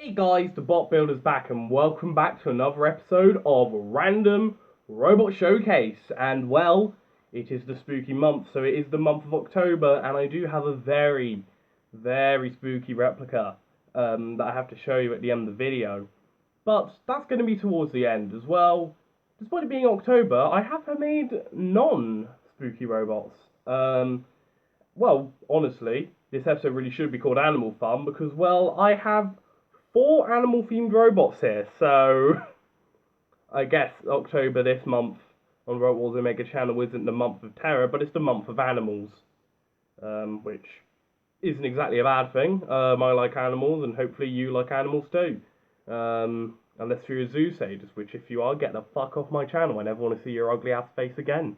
Hey guys, the Bot Builder's back and welcome back to another episode of Random Robot Showcase. And well, it is the spooky month, so it is the month of October, and I do have a very spooky replica that I have to show you at the end of the video. But that's going to be towards the end as well. Despite it being October, I have made non-spooky robots. Well, honestly, this episode really should be called Animal Fun because, well, I have 4 animal-themed robots here, so I guess October this month on Robot Wars Omega channel isn't the month of terror, but it's the month of animals, which isn't exactly a bad thing. I like animals, and hopefully you like animals too. Unless you're a zoo sadist, which if you are, get the fuck off my channel. I never want to see your ugly ass face again.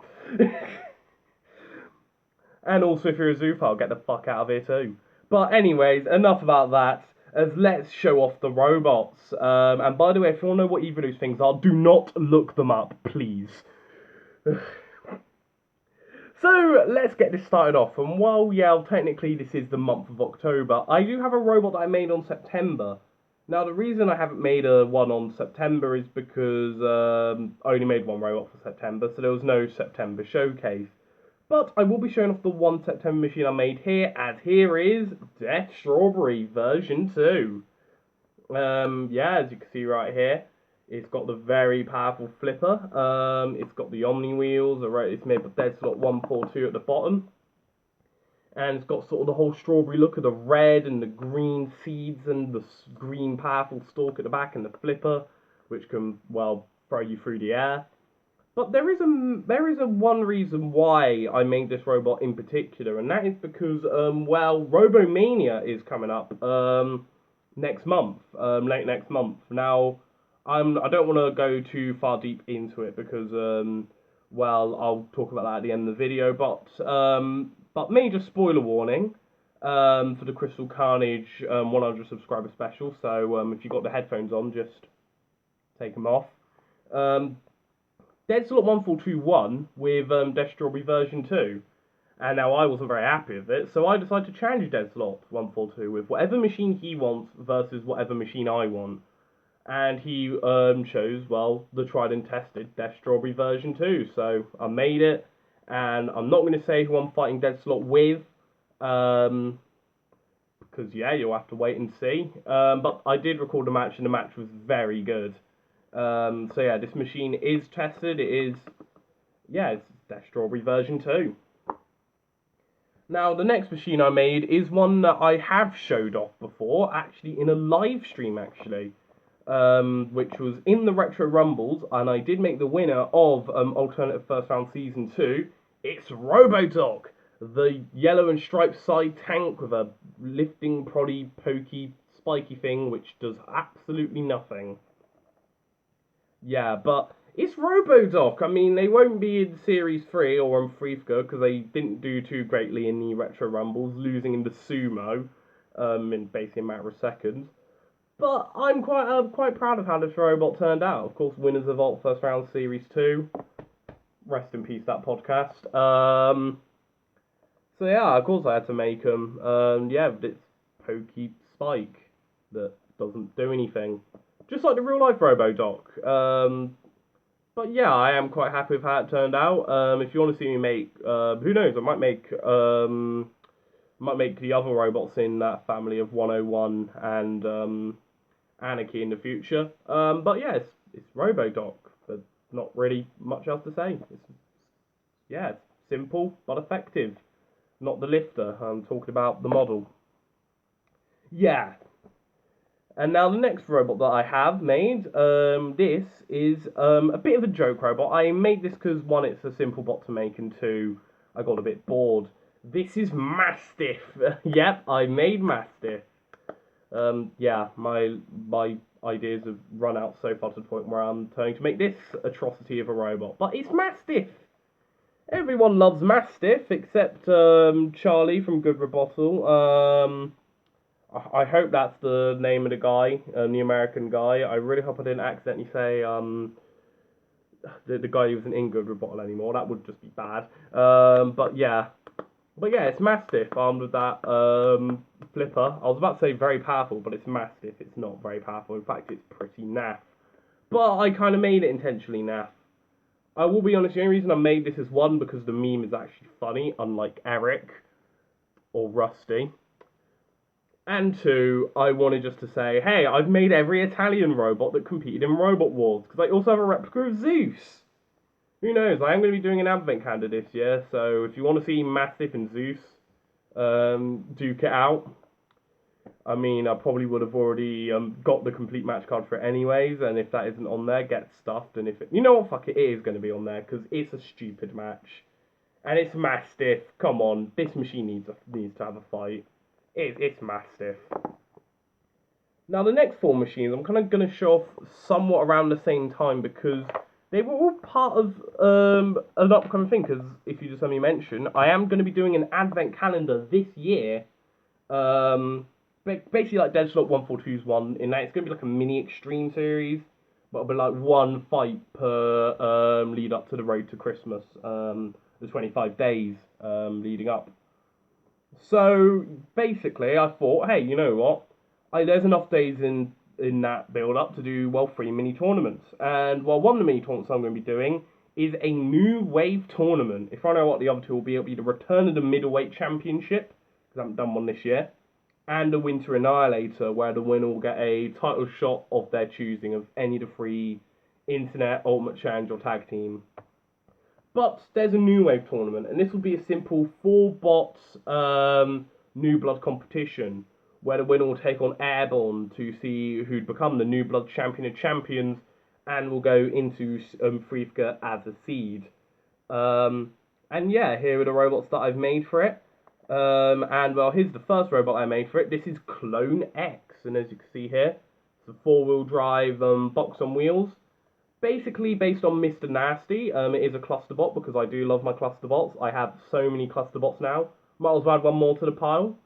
And also, if you're a zoophile, get the fuck out of here too. But anyways, enough about that. As let's show off the robots. And by the way, if you want to know what either of those things are, do not look them up, please. So, let's get this started off. And while, yeah, technically this is the month of October, I do have a robot that I made on September. Now, the reason I haven't made one on September is because I only made one robot for September, so there was no September showcase. But I will be showing off the one September machine I made here, as here is Death Strawberry version 2. Yeah, as you can see right here, it's got the very powerful flipper. It's got the Omni wheels, it's made of Dead Slot 142 at the bottom. And it's got sort of the whole strawberry look of the red and the green seeds and the green powerful stalk at the back and the flipper, which can, well, throw you through the air. But there is a one reason why I made this robot in particular, and that is because well, Robomania is coming up next month, late next month. Now, I don't want to go too far deep into it because well, I'll talk about that at the end of the video. But major spoiler warning for the Crystal Carnage 100 subscriber special. So if you got the headphones on, just take them off. Dead Slot 142 won with Death Strawberry version 2. And now I wasn't very happy with it, so I decided to challenge Dead Slot 142 with whatever machine he wants versus whatever machine I want. And he chose, well, the tried and tested Death Strawberry version 2. So I made it, and I'm not going to say who I'm fighting Dead Slot with, because yeah, you'll have to wait and see. But I did record a match, and the match was very good. So yeah, this machine is tested. It is, yeah, it's Death Strawberry version 2. Now, the next machine I made is one that I have showed off before, actually in a live stream, actually, which was in the Retro Rumbles, and I did make the winner of Alternative First Round Season 2. It's Robodoc, the yellow and striped side tank with a lifting, proddy, pokey, spiky thing, which does absolutely nothing. Yeah, but it's Robodoc. I mean, they won't be in Series 3 or on Freefka because they didn't do too greatly in the Retro Rumbles, losing in the Sumo in basically a matter of seconds. But I'm quite proud of how this robot turned out. Of course, winners of Alt First Round Series 2. Rest in peace, that podcast. So yeah, of course I had to make them. Yeah, it's pokey spike that doesn't do anything. Just like the real-life Robodoc. But yeah, I am quite happy with how it turned out. If you want to see me make, who knows, I might make the other robots in that family of 101 and Anarchy in the future. But yeah, it's Robodoc. There's not really much else to say. Yeah, it's simple but effective. Not the lifter. I'm talking about the model. Yeah. And now the next robot that I have made, this is a bit of a joke robot. I made this because, one, it's a simple bot to make, and two, I got a bit bored. This is Mastiff. Yep, I made Mastiff. Yeah, my ideas have run out so far to the point where I'm turning to make this atrocity of a robot. But it's Mastiff! Everyone loves Mastiff, except Charlie from Good Rebottle. I hope that's the name of the guy, the American guy. I really hope I didn't accidentally say the guy who wasn't in Good Rebottle anymore. That would just be bad. But yeah, But yeah, it's Mastiff armed with that flipper. I was about to say very powerful, but it's Mastiff. It's not very powerful. In fact, it's pretty naff. But I kind of made it intentionally naff. I will be honest, the only reason I made this is one, because the meme is actually funny, unlike Eric or Rusty. And two, I wanted just to say, hey, I've made every Italian robot that competed in Robot Wars, because I also have a replica of Zeus. Who knows, I am going to be doing an advent calendar this year, so if you want to see Mastiff and Zeus duke it out, I mean, I probably would have already got the complete match card for it anyways, and if that isn't on there, get stuffed, and if it... You know what, fuck it, it is going to be on there, because it's a stupid match. And it's Mastiff, come on, this machine needs to have a fight. It's Mastiff. Now, the next four machines, I'm kind of going to show off somewhat around the same time, because they were all part of an upcoming thing, because if you just let me mention, I am going to be doing an advent calendar this year, basically like Deadslot 142's one, in that it's going to be like a mini extreme series, but it'll be like one fight per lead up to the road to Christmas, the 25 days leading up. So basically, I thought, hey, you know what? There's enough days in that build up to do, well, 3 mini tournaments. And well, one of the mini tournaments I'm going to be doing is a new wave tournament. If I know what the other two will be, it'll be the Return of the Middleweight Championship, because I haven't done one this year, and the Winter Annihilator, where the winner will get a title shot of their choosing of any of the 3 Internet, Ultimate Challenge, or Tag Team. But there's a new wave tournament, and this will be a simple 4-bots New Blood competition, where the winner will take on Airborne to see who'd become the New Blood Champion of Champions, and will go into Freefka as a seed. And yeah, here are the robots that I've made for it. And well, here's the first robot I made for it. This is Clone X, and as you can see here, it's a 4-wheel drive box on wheels. Basically based on Mr. Nasty. It is a cluster bot because I do love my cluster bots. I have so many cluster bots now. Might as well add one more to the pile.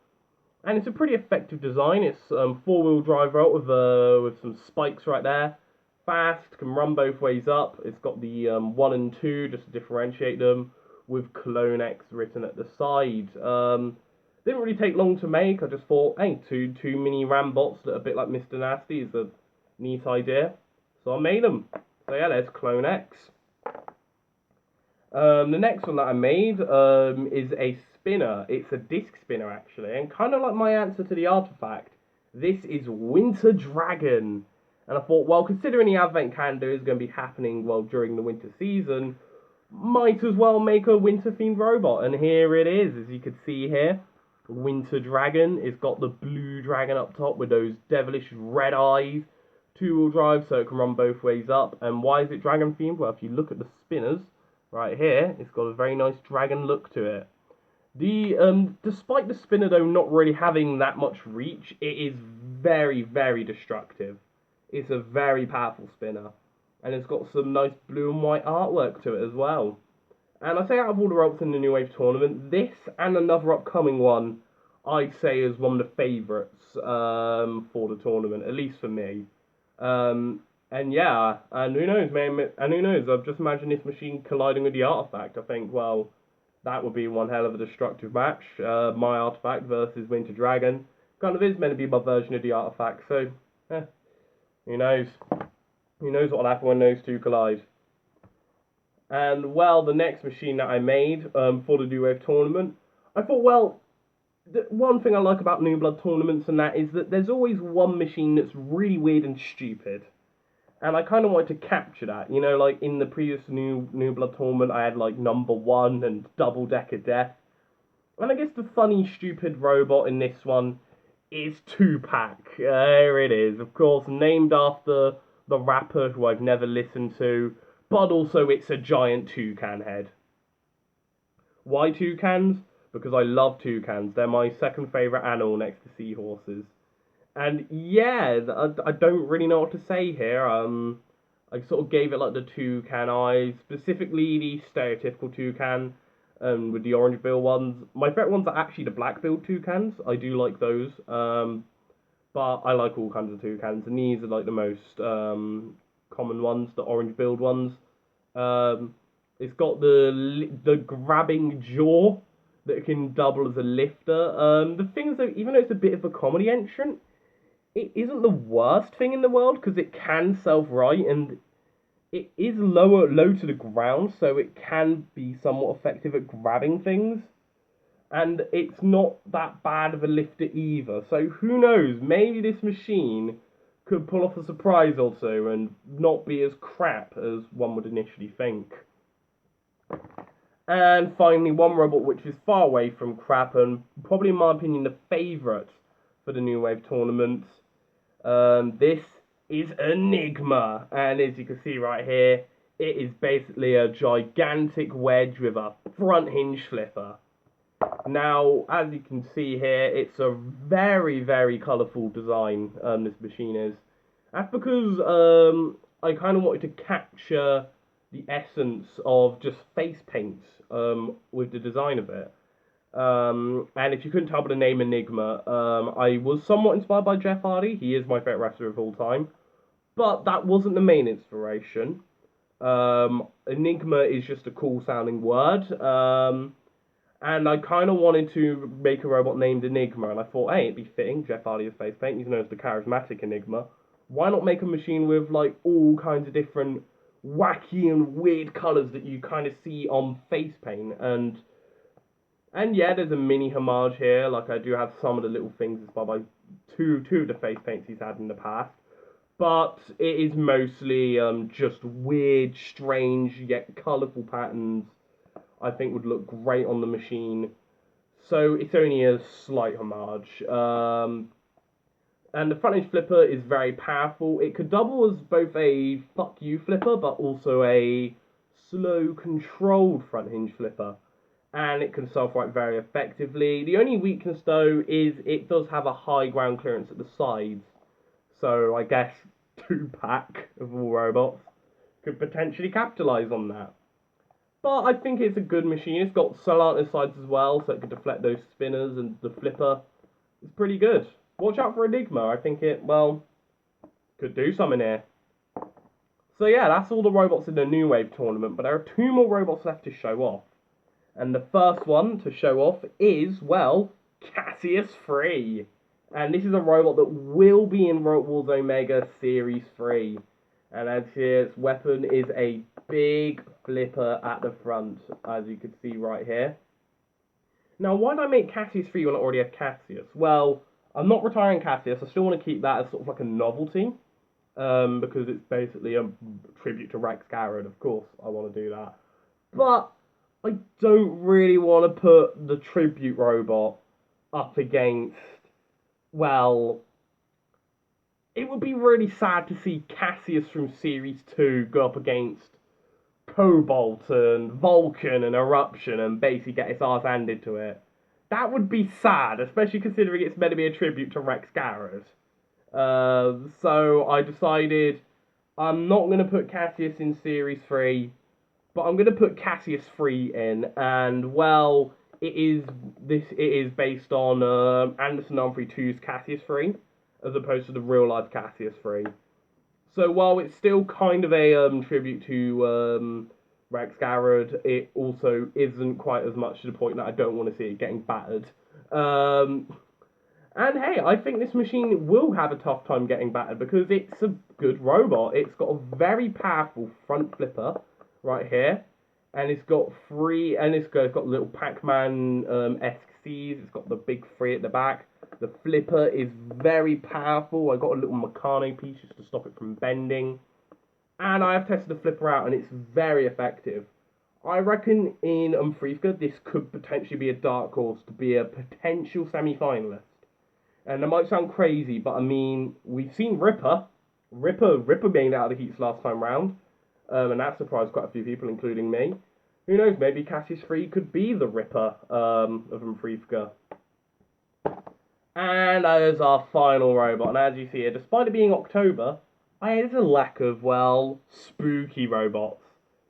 And it's a pretty effective design. It's 4-wheel drive with some spikes right there. Fast, can run both ways up. It's got the 1 and 2 just to differentiate them, with Clone X written at the side. Didn't really take long to make. I just thought, hey, two mini ram bots that are a bit like Mr. Nasty is a neat idea. So I made them. So yeah, there's Clone X. The next one that I made is a spinner. It's a disc spinner, actually, and kind of like my answer to the artifact, this is Winter Dragon. And I thought, well, considering the Advent calendar is going to be happening, well, during the winter season, might as well make a winter-themed robot. And here it is, as you can see here. Winter Dragon. It's got the blue dragon up top with those devilish red eyes. 2-wheel drive, so it can run both ways up. And why is it dragon themed? Well, if you look at the spinners right here, it's got a very nice dragon look to it. Despite the spinner though not really having that much reach, it is very, very destructive. It's a very powerful spinner, and it's got some nice blue and white artwork to it as well. And I say out of all the robots in the New Wave tournament, this and another upcoming one, I'd say is one of the favourites for the tournament, at least for me. And yeah, and who knows, man, and who knows, I've just imagined this machine colliding with the artifact. I think, well, that would be one hell of a destructive match. My artifact versus Winter Dragon. Kind of is meant to be my version of the artifact, so, who knows? Who knows what will happen when those two collide. And, well, the next machine that I made for the New Wave tournament, I thought, well, the one thing I like about New Blood tournaments and that is that there's always one machine that's really weird and stupid. And I kind of wanted to capture that. You know, like in the previous New Blood tournament, I had like number 1 and Double Decker Death. And I guess the funny, stupid robot in this one is Tupac. There it is. Of course, named after the rapper who I've never listened to, but also it's a giant toucan head. Why toucans? Because I love toucans. They're my second favourite animal next to seahorses. And yeah, I don't really know what to say here. I sort of gave it like the toucan eyes, specifically the stereotypical toucan, with the orange bill ones. My favourite ones are actually the black billed toucans. I do like those. But I like all kinds of toucans, and these are like the most common ones, the orange billed ones. It's got the grabbing jaw, that can double as a lifter. The thing is, though, even though it's a bit of a comedy entrant, it isn't the worst thing in the world because it can self-right and it is low to the ground, so it can be somewhat effective at grabbing things. And it's not that bad of a lifter either. So who knows? Maybe this machine could pull off a surprise or two and not be as crap as one would initially think. And finally, one robot which is far away from crap and probably, in my opinion, the favourite for the New Wave tournament. This is Enigma, and as you can see right here, it is basically a gigantic wedge with a front hinge flipper. Now, as you can see here, it's a very, very colourful design, this machine is. That's because I kind of wanted to capture the essence of just face paint with the design of it. And if you couldn't tell by the name Enigma, I was somewhat inspired by Jeff Hardy. He is my favourite wrestler of all time. But that wasn't the main inspiration. Enigma is just a cool sounding word. And I kind of wanted to make a robot named Enigma. And I thought, hey, it'd be fitting. Jeff Hardy is face paint. He's known as the charismatic Enigma. Why not make a machine with like all kinds of different wacky and weird colours that you kind of see on face paint? And yeah, there's a mini homage here. Like, I do have some of the little things inspired by two of the face paints he's had in the past. But it is mostly just weird, strange, yet colourful patterns I think would look great on the machine. So it's only a slight homage. And the front hinge flipper is very powerful. It could double as both a fuck you flipper, but also a slow, controlled front hinge flipper. And it can self-right very effectively. The only weakness, though, is it does have a high ground clearance at the sides. So I guess 2-pack of all robots could potentially capitalise on that. But I think it's a good machine. It's got slanted sides as well, so it could deflect those spinners, and the flipper is pretty good. Watch out for Enigma. I think it, well, could do something here. So yeah, that's all the robots in the New Wave tournament, but there are 2 more robots left to show off. And the first one to show off is, well, Cassius 3. And this is a robot that will be in Robot Wars Omega Series 3. And as here, its weapon is a big flipper at the front, as you can see right here. Now, why did I make Cassius 3 when I already have Cassius? Well, I'm not retiring Cassius. I still want to keep that as sort of like a novelty. Because it's basically a tribute to Rex Garrett, of course. I want to do that. But I don't really want to put the tribute robot up against, well, it would be really sad to see Cassius from Series 2 go up against Cobalt and Vulcan and Eruption and basically get his arse handed to it. That would be sad, especially considering it's meant to be a tribute to Rex Garrett. So I decided I'm not going to put Cassius in Series 3, but I'm going to put Cassius 3 in, and well, it is based on Anderson Armory 2's Cassius 3, as opposed to the real-life Cassius 3. So while it's still kind of a tribute to Rex Garrett, it also isn't quite as much to the point that I don't want to see it getting battered. And hey, I think this machine will have a tough time getting battered because it's a good robot. It's got a very powerful front flipper right here, and it's got little Pac-Man-esque C's. It's got the big 3 at the back. The flipper is very powerful. I got a little Meccano piece just to stop it from bending. And I have tested the flipper out, and it's very effective. I reckon in Umfrivka, this could potentially be a dark horse to be a potential semi-finalist. And that might sound crazy, but I mean, we've seen Ripper. Ripper made out of the heats last time round. And that surprised quite a few people, including me. Who knows, maybe Cassius 3 could be the Ripper of Umfrivka. And that is our final robot. And as you see here, despite it being October, there's a lack of, well, spooky robots.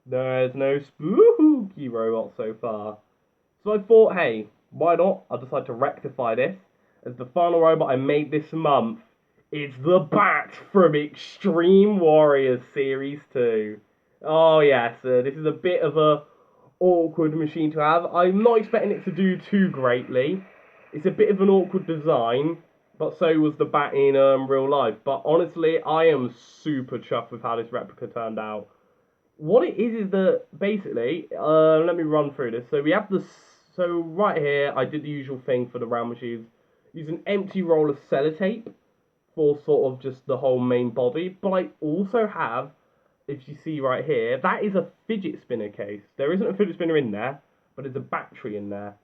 There's no spooky robots so far. So I thought, hey, why not? I decided to rectify this. As the final robot I made this month is the Bat from Extreme Warriors Series 2. Oh yes, this is a bit of a awkward machine to have. I'm not expecting it to do too greatly. It's a bit of an awkward design, but so was the bat in real life. But honestly, I am super chuffed with how this replica turned out. What it is that basically, let me run through this. So we have the, so right here, I did the usual thing for the round machines. Use an empty roll of sellotape for sort of just the whole main body. But I also have, if you see right here, that is a fidget spinner case. There isn't a fidget spinner in there, but there's a battery in there.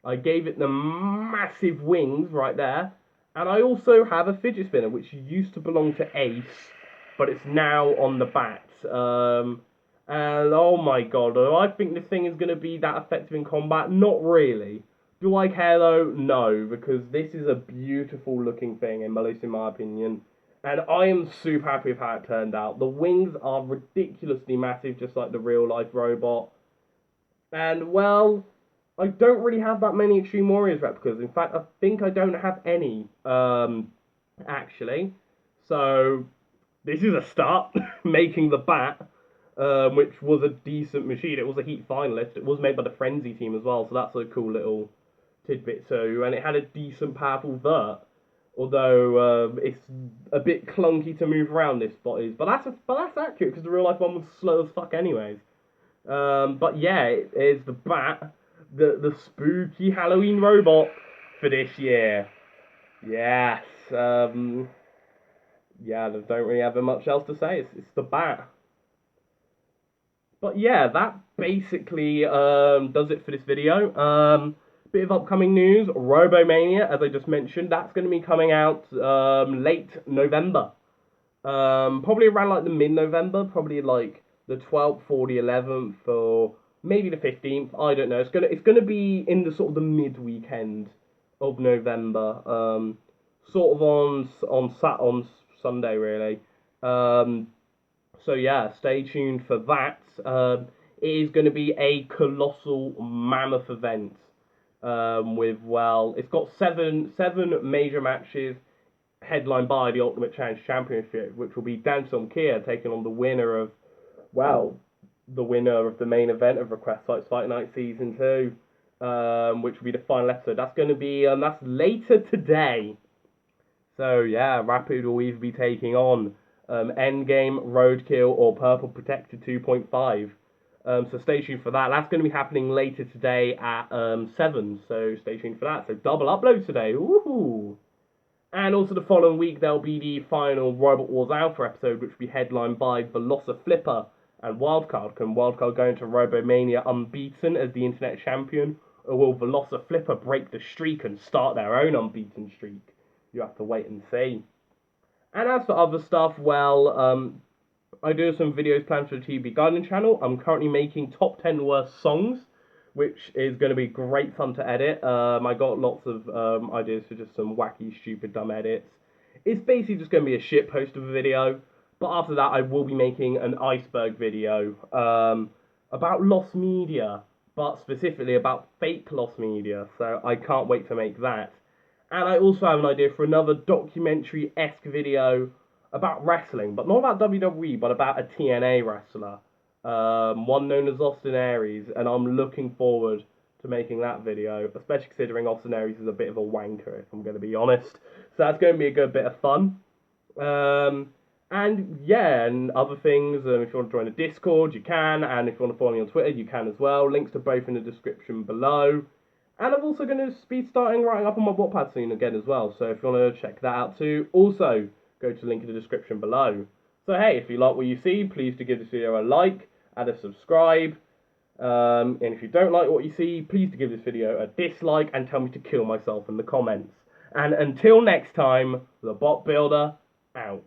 I gave it the massive wings right there. And I also have a fidget spinner, which used to belong to Ace, but it's now on the bat. And oh my god, do I think this thing is going to be that effective in combat? Not really. Do I care though? No, because this is a beautiful looking thing, at least in my opinion. And I am super happy with how it turned out. The wings are ridiculously massive, just like the real life robot. And well, I don't really have that many Extreme Warriors replicas. In fact, I think I don't have any, actually. So, this is a start, making the bat, which was a decent machine. It was a Heat finalist. It was made by the Frenzy team as well, so that's a cool little tidbit too. And it had a decent, powerful vert. Although it's a bit clunky to move around, this spot is, but that's accurate because the real life one was slow as fuck anyways. But yeah, it is the bat, the spooky Halloween robot for this year. Yes. Yeah, I don't really have much else to say. It's the bat. But yeah, that basically does it for this video. Bit of upcoming news. Robomania, as I just mentioned, that's going to be coming out late November. Probably around like the mid-November, probably like the 12th or the 11th or maybe the 15th. I don't know. It's gonna be in the sort of the mid-weekend of November. Sort of on Sunday really. So yeah, stay tuned for that. It is going to be a colossal mammoth event. With well, it's got seven major matches, headlined by the Ultimate Challenge Championship, which will be Danson Kia taking on the winner of, well, the winner of the main event of Request Sites Fight Night Season 2, which will be the final episode. That's going to be, that's later today. So yeah, Rapid will either be taking on Endgame, Roadkill, or Purple Protector 2.5. So stay tuned for that. That's going to be happening later today at 7, so stay tuned for that. So double upload today. Woohoo! And also the following week, there'll be the final Robot Wars Alpha episode, which will be headlined by Velociflipper and Wildcard. Can Wildcard go into Robomania unbeaten as the internet champion, or will Velociflipper break the streak and start their own unbeaten streak? You have to wait and see. And as for other stuff, well, I do have some videos planned for the TB Guardian channel. I'm currently making top 10 worst songs, which is going to be great fun to edit. I got lots of ideas for just some wacky, stupid, dumb edits. It's basically just going to be a shit post of a video, but after that I will be making an iceberg video about lost media, but specifically about fake lost media, so I can't wait to make that. And I also have an idea for another documentary-esque video about wrestling, but not about WWE, but about a TNA wrestler. One known as Austin Aries, and I'm looking forward to making that video, especially considering Austin Aries is a bit of a wanker, if I'm going to be honest. So that's going to be a good bit of fun. And yeah, and other things, if you want to join the Discord, you can, and if you want to follow me on Twitter, you can as well. Links to both in the description below. And I'm also going to be starting writing up on my Wattpad soon again as well, so if you want to check that out too, also go to the link in the description below. So hey, if you like what you see, please do give this video a like and a subscribe. And if you don't like what you see, please do give this video a dislike and tell me to kill myself in the comments. And until next time, the Bot Builder out.